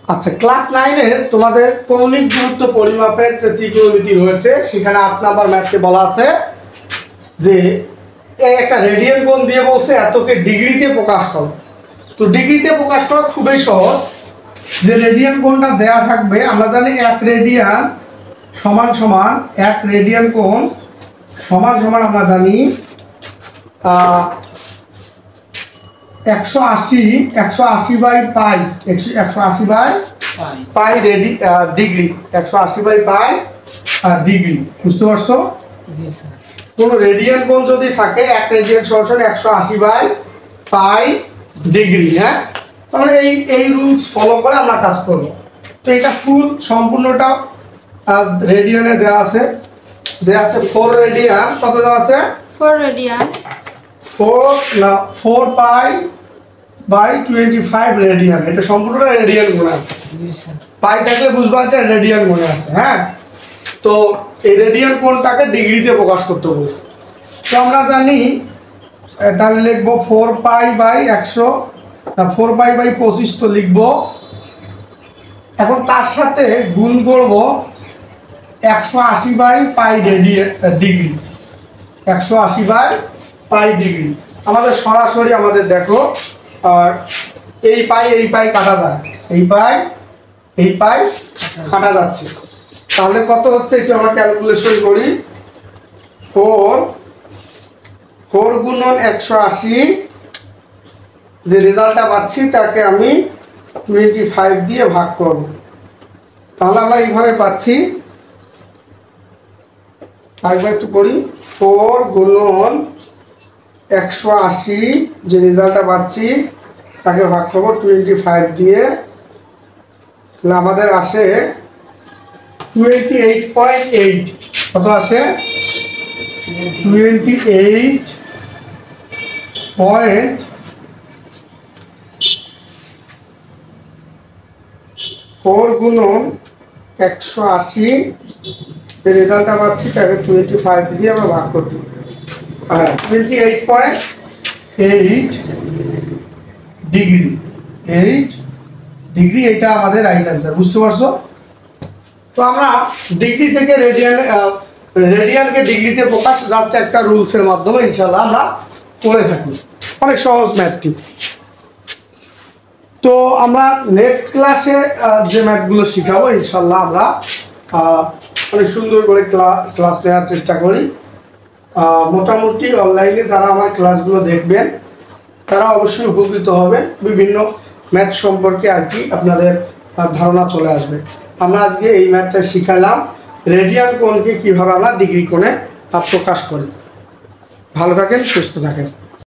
আচ্ছা, ক্লাস 9 এর তোমাদের কৌণিক দূরত্ব পরিমাপের যে ত্রিকোণমিতি রয়েছে সেখানে 8 নাম্বার ম্যাথে বলা আছে যে এই একটা রেডিয়ান কোণ দিয়ে বলছে এতকে ডিগ্রিতে প্রকাশ করো। তো ডিগ্রিতে প্রকাশ করা খুবই সহজ। যে রেডিয়ান কোণটা দেয়া থাকবে, আমরা জানি 1 রেডিয়ান সমান সমান 1 রেডিয়ান কোণ সমান সমান আমরা জানি 180 by pi, 180 by pi degree, 180 by pi degree. বুঝতে পারছো? জি স্যার। কোনো রেডিয়ান কোণ যদি থাকে 1 রেডিয়ান সমান 180 বাই পাই ডিগ্রি। হ্যাঁ, তাহলে এই রুলস ফলো করে আমরা কাজ করব। তো এটা ফুল সম্পূর্ণটা রেডিয়ানে দেওয়া আছে 4 রেডিয়ান। কত দেওয়া আছে? 4 রেডিয়ান। 4 pi by 25 radian. এটা সম্পূর্ণটা রেডিয়ান গুণে আছে। পাই থাকলে বুঝবা এটা রেডিয়ান গুণে আছে। হ্যাঁ, তো এই রেডিয়ান কোণটাকে ডিগ্রিতে প্রকাশ করতে বলছে। তো আমরা জানি তাহলে লিখবো 4 পাই বাই 100, 4 পাই বাই 25 তো লিখবো। এখন তার সাথে গুণ করব 180 by pi degree, 180 by pi degree. আমাদের সরাসরি আমাদের দেখো এই পাই কাটা যায়, এই পাই কাটা যাচ্ছে। তাহলে কত হচ্ছে একটু আমরা ক্যালকুলেশন করি। 4 গুণন 180, যে রেজাল্টটা পাচ্ছি তাকে আমি 25 দিয়ে ভাগ করব। তাহলে আমরা এইভাবে পাচ্ছি, আরেকবার একটু করি। 4 গুণন 180, যে রেজাল্টটা পাচ্ছি তাকে ভাগ করব 25 দিয়ে। তাহলে আমাদের আসে 28.8। কত আসে? 28.4 গুণন 180, যে রেজাল্টটা পাচ্ছি তাকে 25 দিয়ে আমরা ভাগ করতে। হ্যাঁ, 28.8 ডিগ্রি, 8 ডিগ্রি। এটা আমাদের রাইট অ্যান্সার। বুঝতে পারছো? তো আমরা ডিগ্রি থেকে রেডিয়ানকে ডিগ্রিতে প্রকাশ জাস্ট একটা রুলসের মাধ্যমে ইনশাল্লাহ আমরা করে থাকি। অনেক সহজ ম্যাথটি। তো আমরা নেক্সট ক্লাসে যে ম্যাথগুলো শিখাবো ইনশাল্লাহ আমরা অনেক সুন্দর করে ক্লাস নেওয়ার চেষ্টা করি। মোটামুটি অনলাইনে যারা আমার ক্লাসগুলো দেখবেন তারা অবশ্যই উপকৃত হবে। বিভিন্ন ম্যাথ সম্পর্কে আর কি আপনাদের ধারণা চলে আসবে। আমরা আজকে এই ম্যাথটা শিখালাম রেডিয়ান কোণকে কীভাবে আমরা ডিগ্রি কোণে প্রকাশ করি। ভালো থাকেন, সুস্থ থাকেন।